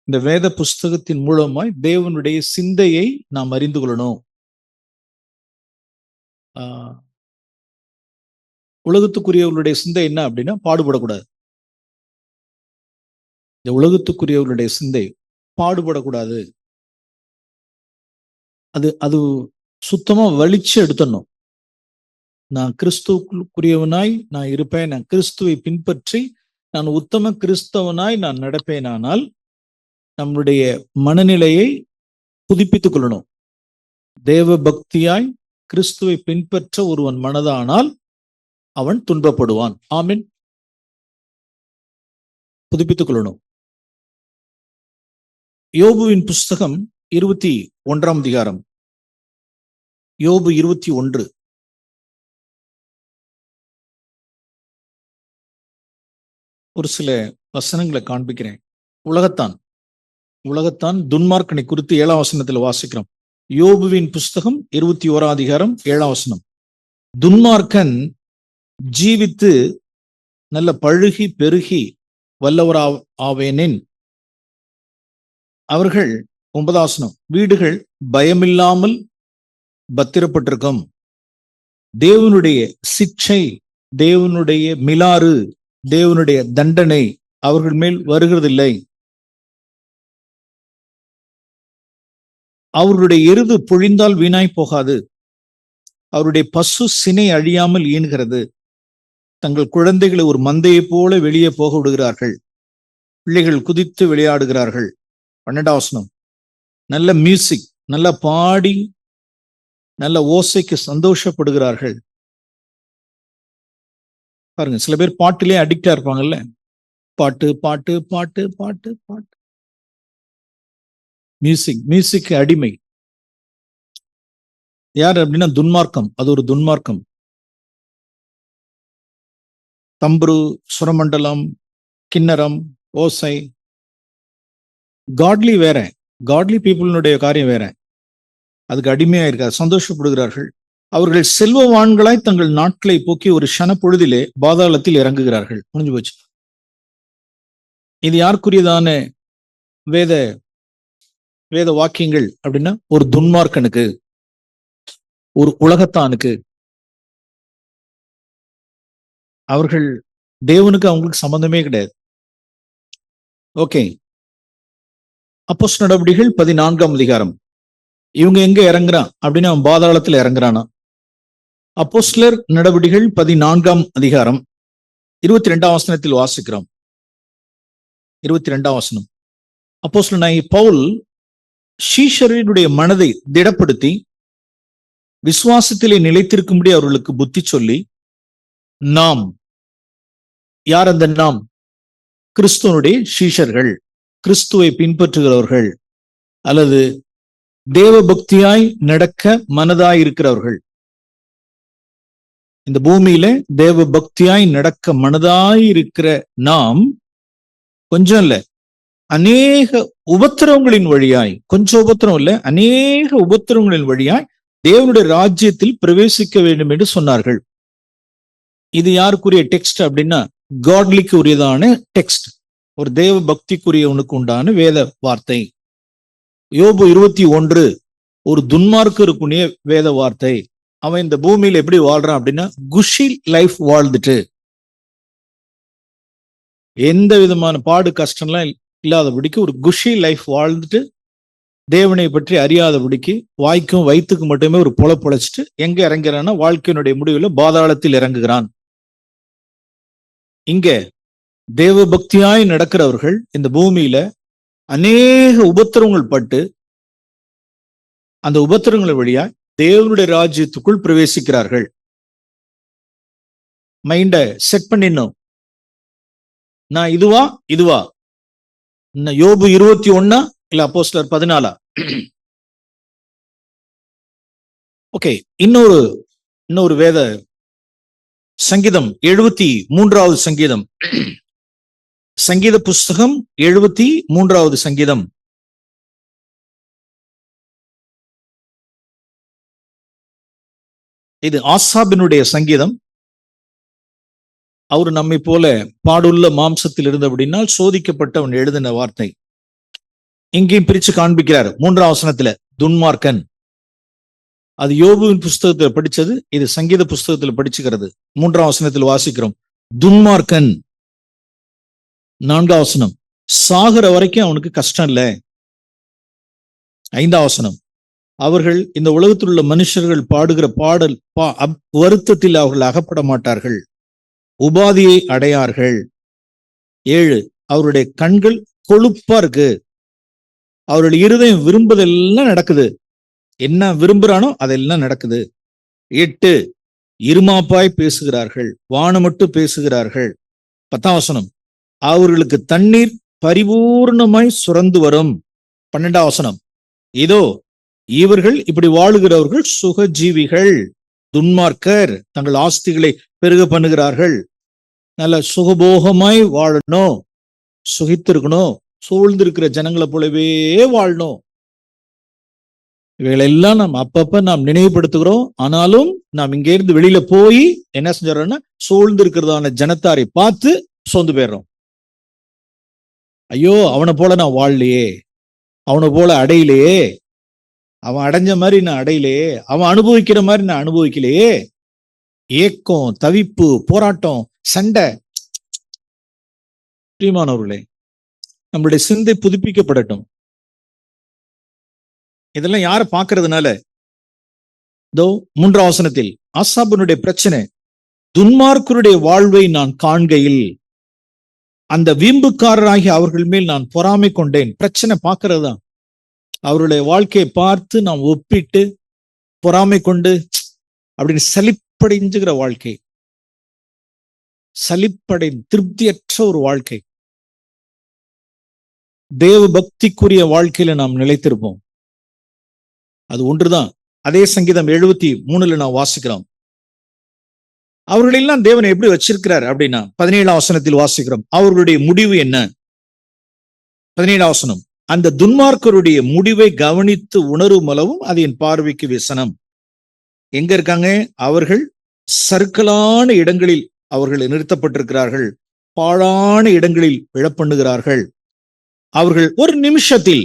இந்த வேத புஸ்தகத்தின் மூலமாய் தேவனுடைய சிந்தையை நாம் அறிந்து கொள்ளணும். உலகத்துக்குரியவர்களுடைய சிந்தை என்ன அப்படின்னா பாடுபடக்கூடாது. இந்த உலகத்துக்குரியவர்களுடைய சிந்தை பாடுபடக்கூடாது. அது சுத்தமா வலிச்சு எடுத்துடணும். நான் கிறிஸ்துவுக்குரியவனாய் நான் இருப்பேன், நான் கிறிஸ்துவை பின்பற்றி நான் உத்தம கிறிஸ்தவனாய் நான் நடப்பேனானால் நம்முடைய மனநிலையை புதுப்பித்துக் கொள்ளணும். தேவ பக்தியாய் கிறிஸ்துவை பின்பற்ற ஒருவன் மனதானால் அவன் துன்பப்படுவான். ஆமென். புதுப்பித்துக் கொள்ளணும். யோபுவின் புஸ்தகம் 21 அதிகாரம். யோபு 21. ஒரு சில வசனங்களை காண்பிக்கிறேன். உலகத்தான் துன்மார்க்கனை குறித்து 7ஆம் வசனத்தில் வாசிக்கிறோம். யோபுவின் புஸ்தகம் 21 அதிகாரம் 7ஆம் வசனம். துன்மார்க்கன் ஜீவித்து நல்ல பழுகி பெருகி வல்லவராவேனேன். அவர்கள் 9ஆம் வசனம், வீடுகள் பயமில்லாமல் பத்திரப்பட்டிருக்கும். தேவனுடைய சிட்சை, தேவனுடைய மிலாறு, தேவனுடைய தண்டனை அவர்கள் மேல் வருகிறதில்லை. அவருடைய எருது பொழிந்தால் வீணாய் போகாது. அவருடைய பசு சினை அழியாமல் ஈனுகிறது. தங்கள் குழந்தைகளை ஒரு மந்தையை போல வெளியே போக விடுகிறார்கள். பிள்ளைகள் குதித்து விளையாடுகிறார்கள். 12ஆம் வசனம், நல்ல மியூசிக், நல்ல பாடி நல்ல ஓசைக்கு சந்தோஷப்படுகிறார்கள். பாருங்க, சில பேர் பாட்டிலே அடிக்டா இருப்பாங்கல்ல. பாட்டு பாட்டு பாட்டு பாட்டு பாட்டு, மியூசிக் அடிமை. யார் அப்படின்னா துன்மார்க்கம். அது ஒரு துன்மார்க்கம். தம்புரு, சுரமண்டலம், கிண்ணறம், ஓசை. காட்லி வேற, காட்லி பீப்புளினுடைய காரியம் வேற. அதுக்கு அடிமையா இருக்காது, சந்தோஷப்படுகிறார்கள். அவர்கள் செல்வவான்களாய் தங்கள் நாட்களை போக்கி ஒரு க்ஷண பொழுதிலே பாதாளத்தில் இறங்குகிறார்கள். முடிஞ்சு போச்சு. இது யாருக்குரியதான வேத வாக்கியங்கள் அப்படின்னா ஒரு துன்மார்க்கனுக்கு, ஒரு உலகத்தானுக்கு. அவர்கள் தேவனுக்கு அவங்களுக்கு சம்பந்தமே கிடையாது. ஓகே. அப்போஸ்தலர் நடவடிக்கைகள் 14ஆம் அதிகாரம். இவங்க எங்க இறங்குறான் அப்படின்னா அவன் பாதாளத்துல இறங்குறானா. அப்போஸ்தலர் நடவடிக்கைகள் 14ஆம் அதிகாரம் 22ஆம் வசனத்தில் வாசிக்கிறோம். 22ஆம் வசனம். அப்போஸ்தலனாகிய பவுல் சீஷருடைய மனதை திடப்படுத்தி விசுவாசத்திலே நிலைத்திருக்கும்படி அவர்களுக்கு புத்தி சொல்லி, நாம் யார்? அந்த நாம் கிறிஸ்துவனுடைய சீஷர்கள், கிறிஸ்துவை பின்பற்றுகிறவர்கள், அல்லது தேவ பக்தியாய் நடக்க மனதாய் இருக்கிறவர்கள். இந்த பூமியில தேவ பக்தியாய் நடக்க மனதாய் இருக்கிற நாம் கொஞ்சம் இல்ல, அநேக உபத்திரவங்களின் வழியாய், கொஞ்சம் உபத்திரம் இல்ல, அநேக உபத்திரவங்களின் வழியாய் தேவனுடைய ராஜ்யத்தில் பிரவேசிக்க வேண்டும் என்று சொன்னார்கள். இது யாருக்குரிய டெக்ஸ்ட் அப்படின்னா காட்லிக்கு உரியதான டெக்ஸ்ட், ஒரு தேவ பக்திக்குரியவனுக்கு உண்டான வேத வார்த்தை. யோபு 21 ஒரு துன்மார்க்கருக்குரிய வேத வார்த்தை. அவன் இந்த பூமியில எப்படி வாழ்றான் அப்படின்னா குஷி லைஃப் வாழ்ந்துட்டு, எந்த விதமான பாடு கஷ்டம்லாம் இல்லாதபடிக்கு ஒரு குஷி லைஃப் வாழ்ந்துட்டு, தேவனை பற்றி அறியாதபடிக்கு வாய்க்கும் வயிற்றுக்கு மட்டுமே ஒரு பொழைச்சிட்டு எங்க இறங்குறான்னா வாழ்க்கையினுடைய முடிவில் பாதாளத்தில் இறங்குகிறான். இங்க தேவ பக்தியாய் நடக்கிறவர்கள் இந்த பூமியில அநேக உபத்திரவங்கள் பட்டு அந்த உபத்திரங்கள் வழியா தேவனுடைய ராஜ்யத்துக்குள் பிரவேசிக்கிறார்கள். மைண்ட செட் பண்ணிடணும். நான் இதுவா யோபு 21 இல்ல அப்போஸ்தலர் 14? ஓகே. இன்னொரு வேத சங்கீதம் 73வது சங்கீதம், சங்கீத புஸ்தகம் 73வது சங்கீதம். இது ஆசாபினுடைய சங்கீதம். அவர் நம்மை போல பாடுள்ள மாம்சத்தில் இருந்த அப்படின்னால் சோதிக்கப்பட்டவன் எழுதின வார்த்தை. இங்கேயும் பிரிச்சு காண்பிக்கிறார். 3ஆம் வசனத்துல துன்மார்க்கன். அது யோபுவின் புஸ்தகத்துல படிச்சது, இது சங்கீத புஸ்தகத்துல படிச்சுக்கிறது. 3ஆம் வசனத்தில் வாசிக்கிறோம் துன்மார்க்கன். 4ஆம் வசனம் சாகுற வரைக்கும் அவனுக்கு கஷ்டம் இல்லை. 5ஆம் வசனம் அவர்கள் இந்த உலகத்தில் உள்ள மனுஷர்கள் பாடுகிற பாடல் வருத்தத்தில் அவர்கள் அகப்பட மாட்டார்கள், உபாதியை அடையார்கள். 7 அவருடைய கண்கள் கொழுப்பா இருக்கு, அவருடைய இருதயம் விரும்புதெல்லாம் நடக்குது, என்ன விரும்புறானோ அதெல்லாம் நடக்குது. 8 இருமாப்பாய் பேசுகிறார்கள், வானமட்டு பேசுகிறார்கள். 10ஆம் வசனம் அவர்களுக்கு தண்ணீர் பரிபூர்ணமாய் சுரந்து வரும். 12ஆம் வசனம் இதோ இவர்கள் இப்படி வாழுகிறவர்கள் சுகஜீவிகள். துன்மார்க்கர் தங்கள் ஆஸ்திகளை பெருக பண்ணுகிறார்கள். நல்ல சுகபோகமாய் வாழணும், சுகித்திருக்கணும், சூழ்ந்திருக்கிற ஜனங்களை போலவே வாழணும். இவைகளெல்லாம் நாம் அப்பப்ப நாம் நினைவுபடுத்துகிறோம். ஆனாலும் நாம் இங்க இருந்து வெளியில போய் என்ன செஞ்சோம்னா சூழ்ந்திருக்கிறதான ஜனத்தாரை பார்த்து சோர்ந்து போயிடுறோம். ஐயோ அவனை போல நான் வாழலையே, அவனை போல அடையிலையே, அவன் அடைஞ்ச மாதிரி நான் அடையிலையே, அவன் அனுபவிக்கிற மாதிரி நான் அனுபவிக்கலையே. ஏக்கம், தவிப்பு, போராட்டம், சண்டை. பிரியமானவர்களே, நம்மளுடைய சிந்தை புதுப்பிக்கப்படட்டும். இதெல்லாம் யாரை பார்க்கறதுனால? இதோ 3ஆம் வசனத்தில் ஆசாபனுடைய பிரச்சனை, துன்மார்க்கருடைய வாழ்வை நான் காண்கையில் அந்த வீம்புக்காரராகி அவர்கள் மேல் நான் பொறாமை கொண்டேன். பிரச்சனை பார்க்கறது தான். அவருடைய வாழ்க்கையை பார்த்து நாம் ஒப்பிட்டு பொறாமை கொண்டு அப்படின்னு சலிப்படைஞ்சுகிற வாழ்க்கை, சலிப்படை திருப்தியற்ற ஒரு வாழ்க்கை. தேவ பக்திக்குரிய வாழ்க்கையில நாம் நிலைத்திருப்போம். அது ஒன்றுதான். அதே சங்கீதம் 73 நாம் வாசிக்கிறோம். அவர்களெல்லாம் தேவனை எப்படி வச்சிருக்கிறார் அப்படின்னா 17ஆம் வசனத்தில் வாசிக்கிறோம். அவர்களுடைய முடிவு என்ன? 17ஆம் வசனம் அந்த துன்மார்க்கருடைய முடிவை கவனித்து உணரும் அளவும் அது என் பார்வைக்கு விசனம். எங்க இருக்காங்க? அவர்கள் சறுக்கலான இடங்களில் அவர்கள் நிறுத்தப்பட்டிருக்கிறார்கள், பாழான இடங்களில் விழப்பண்ணுகிறார்கள். அவர்கள் ஒரு நிமிஷத்தில்,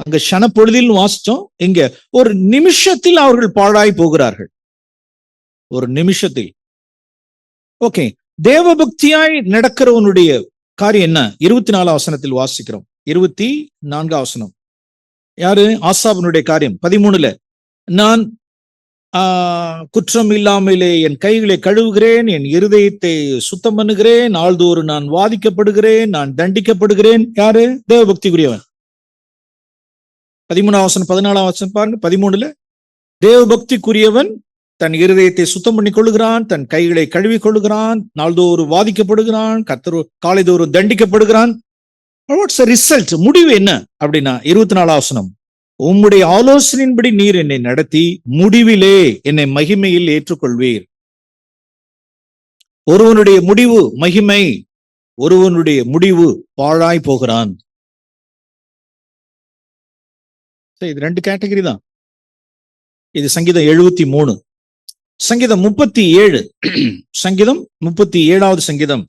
அங்க சனப்பொழுதில் வாசிச்சோம், இங்க ஒரு நிமிஷத்தில் அவர்கள் பாழாய் போகிறார்கள். ஒரு நிமிஷத்தில். ஓகே, தேவபக்தியாய் நடக்கிறவனுடைய காரியம் என்ன? 24ஆம் வசனத்தில் வாசிக்கிறோம். 24ஆம் வசனம் யாரு? ஆசாபனுடைய காரியம். 13 நான் குற்றம் இல்லாமலே என் கைகளை கழுவுகிறேன், என் இருதயத்தை சுத்தம் பண்ணுகிறேன், நாள்தோறும் நான் வாதிக்கப்படுகிறேன், நான் தண்டிக்கப்படுகிறேன். யாரு? தேவபக்திக்குரியவன். 13ஆம் வசனம் 14ஆம் வசனம் பாருங்க. 13 தேவபக்திக்குரியவன் தன் இருதயத்தை சுத்தம் பண்ணி கொள்ளுகிறான், தன் கைகளை கழுவி கொள்ளுகிறான், நாள்தோறும் வாதிக்கப்படுகிறான், காலைதோறும் தண்டிக்கப்படுகிறான். Watts result? முடிவு என்ன அப்படின்னா 24ஆம் வசனம் உம்முடைய ஆலோசனையின்படி நீர் என்னை நடத்தி முடிவிலே என்னை மகிமையில் ஏற்றுக்கொள்வீர். ஒருவனுடைய முடிவு மகிமை, ஒருவனுடைய முடிவு பாழாய் போகிறான். இது 2 கேட்டகரி தான். இது சங்கீதம் 73. சங்கீதம் 37, சங்கீதம் 37வது சங்கீதம்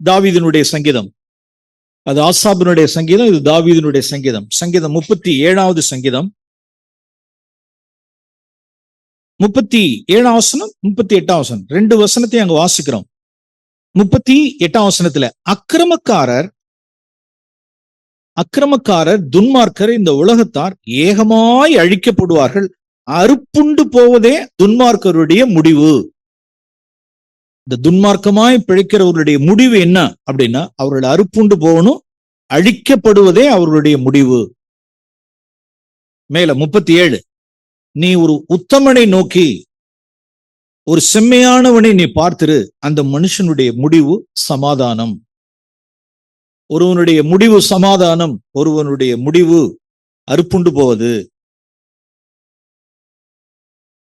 தாவீதினுடைய சங்கீதம். அது ஆசாபினுடைய சங்கீதம், இது தாவீதினுடைய சங்கீதம். சங்கீதம் 37வது சங்கீதம் 37ஆம் வசனம் 38ஆம் வசனம் 2 வசனத்தை அங்க வாசிக்கிறோம். 38ஆம் வசனத்துல அக்கிரமக்காரர் துன்மார்க்கர் இந்த உலகத்தார் ஏகமாய் அழிக்கப்படுவார்கள், அறுப்புண்டு போவதே துன்மார்க்கருடைய முடிவு. இந்த துன்மார்க்கமாய் பிழைக்கிறவர்களுடைய முடிவு என்ன அப்படின்னா அவர்கள் அறுப்புண்டு போகணும், அழிக்கப்படுவதே அவர்களுடைய முடிவு. மேல 37 நீ ஒரு உத்தமனை நோக்கி ஒரு செம்மையானவனை நீ பார்த்திரு, அந்த மனுஷனுடைய முடிவு சமாதானம். ஒருவனுடைய முடிவு சமாதானம், ஒருவனுடைய முடிவு அறுப்புண்டு போவது.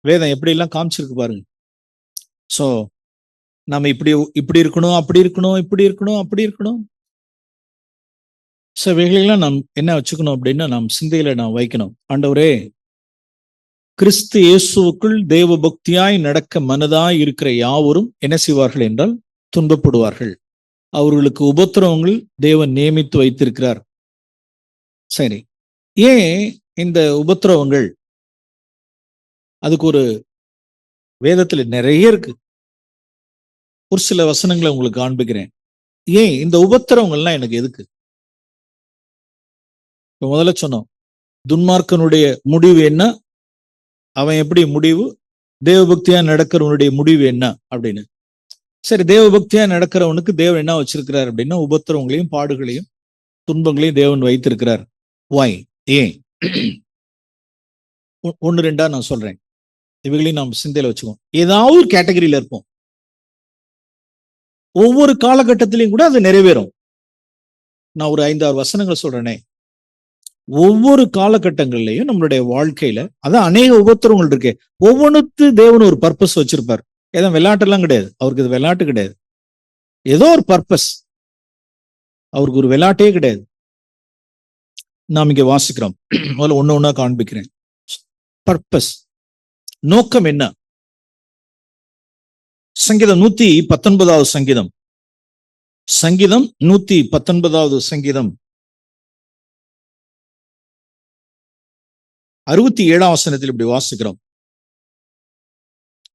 வேதம் எப்படி எல்லாம் காமிச்சிருக்கு பாருங்க. சோ நம்ம இப்படி இருக்கணும், அப்படி இருக்கணும், இப்படி இருக்கணும், அப்படி இருக்கணும். சோ இவைகளெல்லாம் நாம் என்ன வச்சுக்கணும் அப்படின்னா நாம் சிந்தையில நாம் வைக்கணும். ஆண்டவரே, கிறிஸ்து இயேசுவுக்குள் தேவ பக்தியாய் நடக்க மனதாய் இருக்கிற யாவரும் என்ன செய்வார்கள் என்றால் துன்பப்படுவார்கள். அவர்களுக்கு உபத்திரவங்கள் தேவன் நியமித்து வைத்திருக்கிறார். சரி, ஏன் இந்த உபத்திரவங்கள்? அதுக்கு ஒரு வேதத்துல நிறைய இருக்கு. ஒரு சில வசனங்களை உங்களுக்கு காண்பிக்கிறேன். ஏன் இந்த உபத்திரவங்கள்லாம் எனக்கு எதுக்கு? இப்ப முதல்ல சொன்னோம், துன்மார்க்கனுடைய முடிவு என்ன, அவன் எப்படி முடிவு, தேவபக்தியா நடக்கிறவனுடைய முடிவு என்ன அப்படின்னு. சரி, தேவபக்தியா நடக்கிறவனுக்கு தேவன் என்ன வச்சிருக்கிறார் அப்படின்னா, உபத்திரவங்களையும் பாடுகளையும் துன்பங்களையும் தேவன் வைத்திருக்கிறார். வாய்? ஏன்? ஒன்னு ரெண்டா நான் சொல்றேன், இவைகளையும் நாம் சிந்தையில வச்சுக்கோம். ஏதாவது ஒரு கேட்டகரியில இருப்போம். ஒவ்வொரு காலகட்டத்திலையும் கூட அது நிறைவேறும். நான் ஒரு 5-6 வசனங்களை சொல்றேனே. ஒவ்வொரு காலகட்டங்கள்லயும் நம்மளுடைய வாழ்க்கையில அதான் அநேக உபத்திரவங்கள் இருக்கு. ஒவ்வொன்றுத்து தேவன் ஒரு பர்பஸ் வச்சிருப்பார். ஏதோ விளையாட்டுலாம் கிடையாது அவருக்கு. இது விளையாட்டு கிடையாது, ஏதோ ஒரு பர்பஸ். அவருக்கு ஒரு விளையாட்டே கிடையாது. நாம் இங்க வாசிக்கிறோம். முதல்ல ஒண்ணு ஒண்ணா காண்பிக்கிறேன். பர்பஸ், நோக்கம் என்ன? சங்கீதம் 119வது சங்கீதம், சங்கீதம் 119வது சங்கீதம் 67ஆம் வசனத்தில் இப்படி வாசிக்கிறோம்.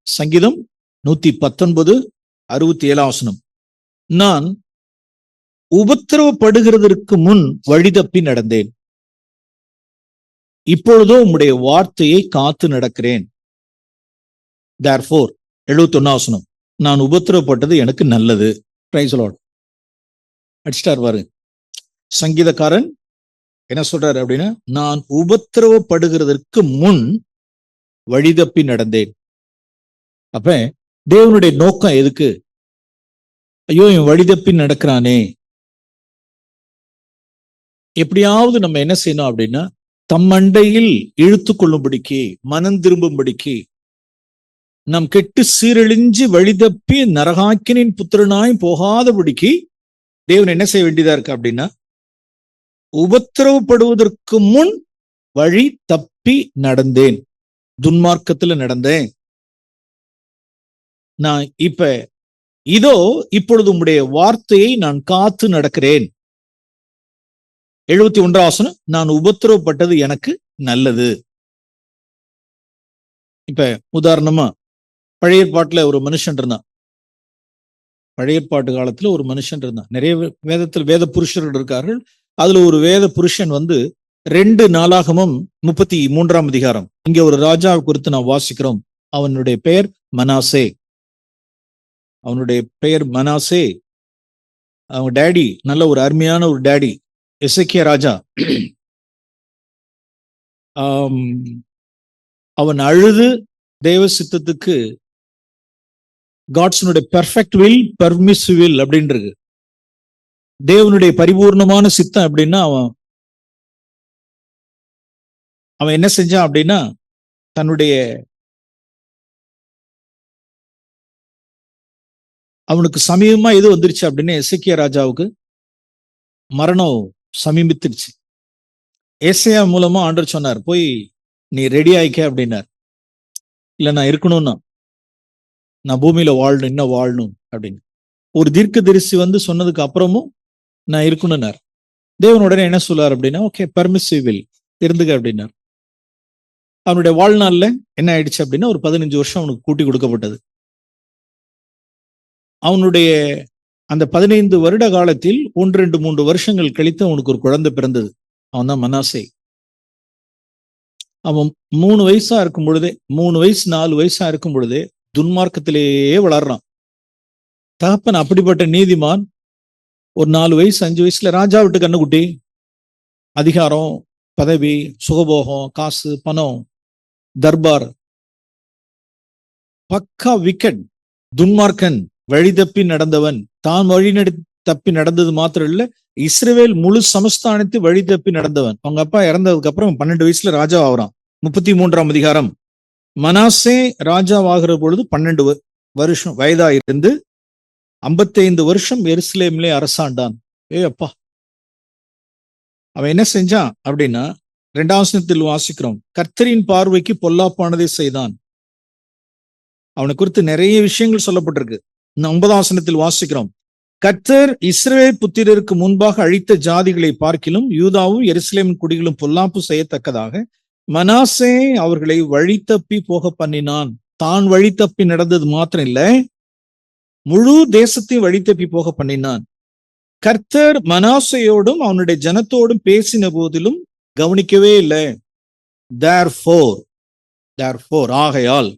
சங்கீதம் 119:67ஆம் வசனம். நான் உபத்திரவப்படுகிறதற்கு முன் வழிதப்பி நடந்தேன், இப்பொழுதோ உம்முடைய வார்த்தையை காத்து நடக்கிறேன். therefore 71ஆம் வசனம், நான் உபத்திரவப்பட்டது எனக்கு நல்லது. Praise the Lord. அடிச்சிட்டார் பாரு. சங்கீதக்காரன் என்ன சொல்றாரு அப்படின்னா, நான் உபத்திரவப்படுகிறதற்கு முன் வழிதப்பி நடந்தேன். அப்ப தேவனுடைய நோக்கம் எதுக்கு? ஐயோ, இவன் வழிதப்பி நடக்கிறானே, எப்படியாவது நம்ம என்ன செய்யணும் அப்படின்னா, தம் அண்டையில் இழுத்து கொள்ளும்படிக்கு, மனம் திரும்பும்படிக்கு, நம் கெட்டு சீரழிஞ்சு வழிதப்பி நரகாக்கினின் புத்திரனாய் போகாதபடிக்கு தேவன் என்ன செய்ய வேண்டியதா இருக்கு அப்படின்னா, உபத்திரவப்படுவதற்கு முன் வழி தப்பி நடந்தேன், துன்மார்க்கத்துல நடந்தேன். நான் இப்பொழுது உம்முடைய வார்த்தையை நான் காத்து நடக்கிறேன். 71ஆம் வசனம், நான் உபத்திரவப்பட்டது எனக்கு நல்லது. இப்ப உதாரணமா பழைய ஏற்பாட்டுல ஒரு மனுஷன் இருந்தான். பழைய ஏற்பாட்டு காலத்துல ஒரு மனுஷன் இருந்தான். நிறைய வேதத்தில் வேத புருஷர்கள் இருக்கார்கள். அதுல ஒரு வேத புருஷன் 2 நாளாகமம் 33ஆம் அதிகாரம். இங்க ஒரு ராஜாவை குறித்து நான் வாசிக்கிறோம். அவனுடைய பெயர் மனாசே. அவனுடைய பெயர் மனாசே. அவங்க டேடி நல்ல ஒரு அருமையான ஒரு டேடி, எசேக்கியா ராஜா. அவன் அழுது தேவ சித்தத்துக்கு, காட்ஸ்னுடைய பெர்ஃபெக்ட் வில், பர்மிசிவ் வில் அப்படின்றது, தேவனுடைய பரிபூர்ணமான சித்தம் அப்படின்னா அவன் என்ன செஞ்சான் அப்படின்னா, அவனுக்கு சமீபமா எது வந்துருச்சு அப்படின்னு, எசேக்கியா ராஜாவுக்கு மரணம் சமீபித்துருச்சு. ஏசாயா மூலமா ஆண்டவர் சொன்னார், போய் நீ ரெடி ஆயிக்க அப்படின்னார். இல்ல, நான் இருக்கணும்னா, நான் பூமியில வாழணும், இன்னும் வாழணும் அப்படின்னு ஒரு தீர்க்கதரிசி சொன்னதுக்கு அப்புறமும் நான் இருக்கணும்னார். தேவன் உடனே என்ன சொல்லார் அப்படின்னா, ஓகே, பர்மிசிவ் வில், இருந்துக்க அப்படின்னார். அவனுடைய வாழ்நாள்ல என்ன ஆயிடுச்சு அப்படின்னா, ஒரு 15 வருஷம் அவனுக்கு கூட்டி கொடுக்கப்பட்டது. அவனுடைய அந்த 15 வருட காலத்தில் 1, 2, 3 வருஷங்கள் கழித்து அவனுக்கு ஒரு குழந்தை பிறந்தது. அவன் தான் மனாசே. அவன் 3 வயசா இருக்கும் பொழுதே, 3 வயசு 4 வயசா இருக்கும் பொழுதே துன்மார்க்கத்திலேயே வளர்றான். தகப்பன் அப்படிப்பட்ட நீதிமான். ஒரு 4 வயசு 5 வயசுல ராஜா விட்டு கண்ணுக்குட்டி, அதிகாரம், பதவி, சுகபோகம், காசு, பணம், தர்பார். பக்கா விக்கெட், துன்மார்க்கன், வழி தப்பி நடந்தவன். தான் வழி தப்பி நடந்தது மாத்திரம் இல்ல, இஸ்ரவேல் முழு சமஸ்தானத்தை வழி தப்பி நடந்தவன். அவங்க அப்பா இறந்ததுக்கு அப்புறம் 12 வயசுல ராஜா ஆகுறான். 33ஆம் அதிகாரம். மனாசே ராஜாவாகிற பொழுது 12 வருஷம் வயதா இருந்து 55 வருஷம் எருசலேமிலே அரசாண்டான். அப்பா, அவன் என்ன செஞ்சான் அப்படின்னா, 2ஆம் வசனத்தில் வாசிக்கிறோம், கர்த்தரின் பார்வைக்கு பொல்லாப்பானதை செய்தான். அவனை குறித்து நிறைய விஷயங்கள் சொல்லப்பட்டிருக்கு. 9ஆம் வசனத்தில் வாசிக்கிறோம், கர்த்தர் இஸ்ரவேல் புத்திரருக்கு முன்பாக அழித்த ஜாதிகளை பார்க்கிலும் யூதாவும் எருசலேமின் குடிகளும் பொல்லாப்பு செய்யத்தக்கதாக மனாசே அவர்களை வழி தப்பி போக பண்ணினான். தான் வழி தப்பி நடந்தது மாத்திரம் இல்ல, முழு தேசத்தையும் வழி தப்பி போக பண்ணினான். கர்த்தர் மனாசையோடும் அவனுடைய ஜனத்தோடும் பேசின போதிலும் கவனிக்கவே இல்லை. therefore ஆகையால்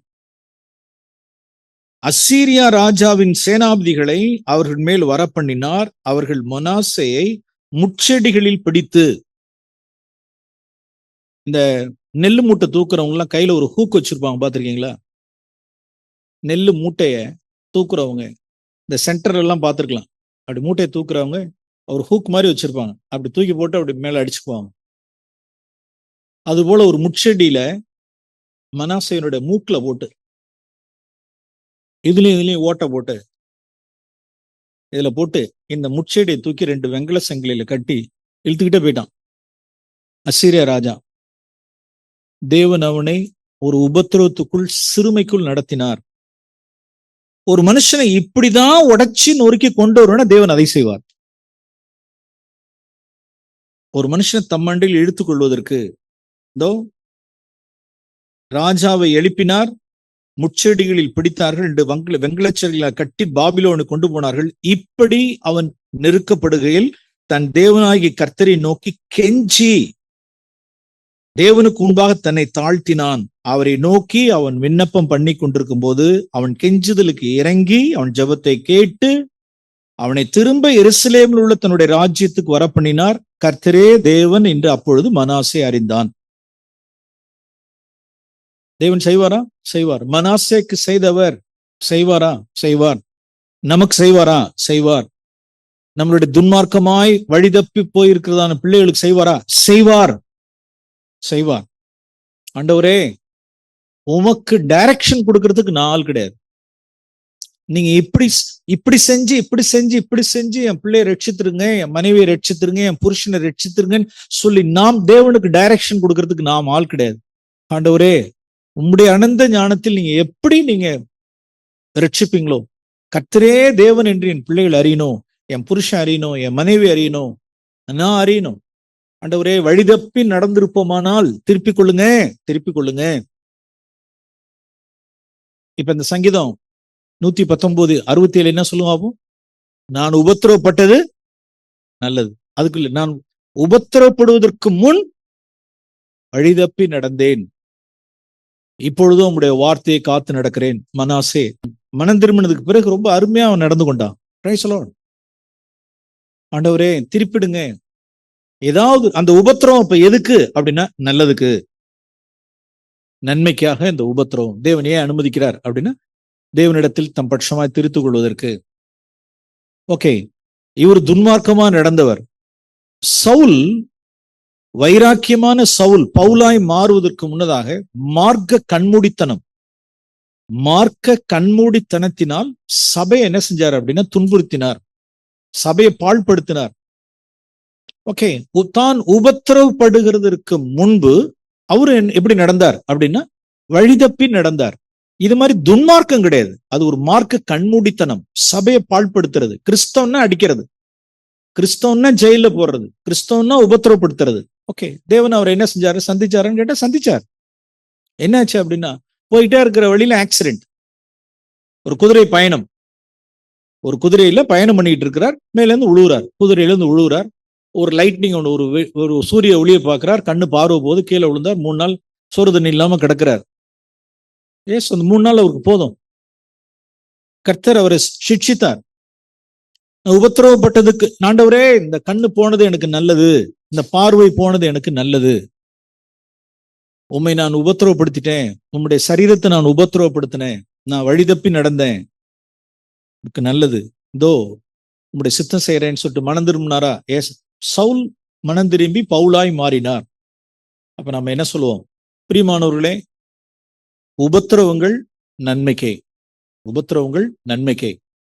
அசீரியா ராஜாவின் சேனாபதிகளை அவர்கள் மேல் வர பண்ணினார். அவர்கள் மனாசேயை முட்செடிகளில் பிடித்து, இந்த நெல்லு மூட்டை தூக்குறவங்க எல்லாம் கையில ஒரு ஹூக் வச்சிருப்பாங்க, பாத்திருக்கீங்களா? நெல்லு மூட்டைய தூக்குறவங்க இந்த சென்டர்ல எல்லாம் பார்த்திருக்கலாம். அப்படி மூட்டையை தூக்குறவங்க ஒரு ஹூக் மாதிரி வச்சிருப்பாங்க, அப்படி தூக்கி போட்டு அப்படி மேல அடிச்சுக்குவாங்க. அது போல ஒரு முட்செடியில மனாசேயனுடைய மூக்குல போட்டு இதுலயும் ஓட்ட போட்டு இதுல போட்டு இந்த முட்செடியை தூக்கி 2 வெங்கல சங்கிலியில கட்டி இழுத்துக்கிட்டே போயிட்டான் அசீரியா ராஜா. தேவன் அவனை ஒரு உபத்திரவத்துக்குள் சிறுமைக்குள் நடத்தினார். ஒரு மனுஷனை இப்படிதான் உடைச்சி நொறுக்கி கொண்டு வருவனா தேவன் அதை செய்வார். ஒரு மனுஷனை தம்மண்டில் இழுத்துக் கொள்வதற்கு ராஜாவை எழுப்பினார், முச்செடிகளில் பிடித்தார்கள், 2 வெங்கலச்செடிகளை கட்டி பாபிலோனு கொண்டு போனார்கள். இப்படி அவன் நெருக்கப்படுகையில் தன் தேவனாகிய கர்த்தரை நோக்கி கெஞ்சி தேவனுக்கு முன்பாக தன்னை தாழ்த்தினான். அவரை நோக்கி அவன் விண்ணப்பம் பண்ணி கொண்டிருக்கும் போது அவன் கெஞ்சுதலுக்கு இறங்கி அவன் ஜெபத்தை கேட்டு அவனை திரும்ப எருசலேமில் உள்ள தன்னுடைய ராஜ்யத்துக்கு வர பண்ணினார். கர்த்தரே தேவன் என்று அப்பொழுது மனாசே அறிந்தான். தேவன் செய்வாரா? செய்வார். மனாசேக்கு செய்தவர் செய்வாரா? செய்வார். நமக்கு செய்வாரா? செய்வார். நம்மளுடைய துன்மார்க்கமாய் வழிதப்பி போயிருக்கிறதான பிள்ளைகளுக்கு செய்வாரா? செய்வார். செய்வார். ஆண்டவரே, உமக்கு டைரக்ஷன் கொடுக்கறதுக்கு நான் ஆள் கிடையாது. நீங்க இப்படி செஞ்சு என் பிள்ளைய ரட்சித்திருங்க, என் மனைவியை ரட்சித்திருங்க, என் புருஷனை ரட்சித்திருங்கன்னு சொல்லி நாம் தேவனுக்கு டைரக்ஷன் கொடுக்கறதுக்கு நாம் ஆள் கிடையாது. ஆண்டவரே, உம்முடைய அனந்த ஞானத்தில் நீங்க எப்படி நீங்க ரட்சிப்பீங்களோ, கர்த்தரே தேவன் என்று என் பிள்ளைகள் அறியணும், என் புருஷன் அறியணும், என் மனைவி அறியணும், நான் அறியணும். ஆண்டவரே, வழிதப்பி நடந்திருப்போமானால் திருப்பிக் கொள்ளுங்க. இப்ப இந்த சங்கீதம் 119:67 என்ன சொல்லுவாப்போ? நான் உபத்திரவப்பட்டது நல்லது. அதுக்குள்ள நான் உபத்திரவப்படுவதற்கு முன் வழிதப்பி நடந்தேன், இப்பொழுதும் உம்முடைய வார்த்தையை காத்து நடக்கிறேன். மனாசே மனம் திரும்பினதுக்கு பிறகு ரொம்ப அருமையா அவன் நடந்து கொண்டான். Praise the Lord. ஆண்டவரே, திருப்பிடுங்க. ஏதாவது அந்த உபத்திரவம் இப்ப எதுக்கு அப்படின்னா நல்லதுக்கு, நன்மைக்காக இந்த உபத்திரவம் தேவன் ஏன் அனுமதிக்கிறார் அப்படின்னா தேவனிடத்தில் தம் பட்சமாய் திருத்திக் கொள்வதற்கு. ஓகே, இவர் துன்மார்க்கமா நடந்தவர். சவுல், வைராக்கியமான சவுல் பவுலாய் மாறுவதற்கு முன்னதாக மார்க்க கண்மூடித்தனத்தினால் சபையை என்ன செஞ்சார் அப்படின்னா துன்புறுத்தினார், சபையை பாழ்படுத்தினார். ஓகே, தான் உபத்திரவப்படுகிறதற்கு முன்பு அவரு எப்படி நடந்தார் அப்படின்னா வழிதப்பி நடந்தார். இது மாதிரி துன்மார்க்கம் கிடையாது, அது ஒரு மார்க்க கண்மூடித்தனம், சபையை பாழ்படுத்துறது. கிறிஸ்தவன்னா அடிக்கிறது, கிறிஸ்தவன்னா ஜெயில போடுறது, கிறிஸ்தவன்னா உபத்திரவப்படுத்துறது. ஓகே, தேவன் அவர் என்ன செஞ்சாரு? சந்திச்சாருன்னு கேட்டா சந்திச்சார். என்னாச்சு அப்படின்னா, போயிட்டே இருக்கிற வழியில ஆக்சிடென்ட். ஒரு குதிரை பயணம், ஒரு குதிரையில பயணம் பண்ணிட்டு இருக்கிறார், மேல இருந்து உழுவுறார், குதிரையில இருந்து உழுவுறார். ஒரு லைட்னிங் ஒரு சூரிய ஒளியை பார்க்கிறார், கண்ணு பார்வை போது கீழே விழுந்தார். 3 நாள் சோறு தண்ணி இல்லாம கிடக்கிறார். ஏஸ் அந்த 3 நாள் அவருக்கு போதும். கர்த்தர் அவரை சிட்சித்தார். உபத்திரவப்பட்டதுக்கு, ஆண்டவரே, இந்த கண்ணு போனது எனக்கு நல்லது, இந்த பார்வை போனது எனக்கு நல்லது, உம்மை நான் உபத்திரவப்படுத்திட்டேன், உம்முடைய சரீரத்தை நான் உபத்திரவப்படுத்தினேன், நான் வழிதப்பி நடந்தேன், எனக்கு நல்லது, இதோ உம்முடைய சித்தம் செய்யறேன்னு சொல்லிட்டு மனம் திரும்பினாரா? ஏஸ், சவுல் மனம் திரும்பி பவுலாய் மாறினார். அப்ப நம்ம என்ன சொல்லுவோம்? பிரியமானவர்களே, உபத்திரவங்கள் நன்மைக்கே, உபத்திரவங்கள் நன்மைக்கே.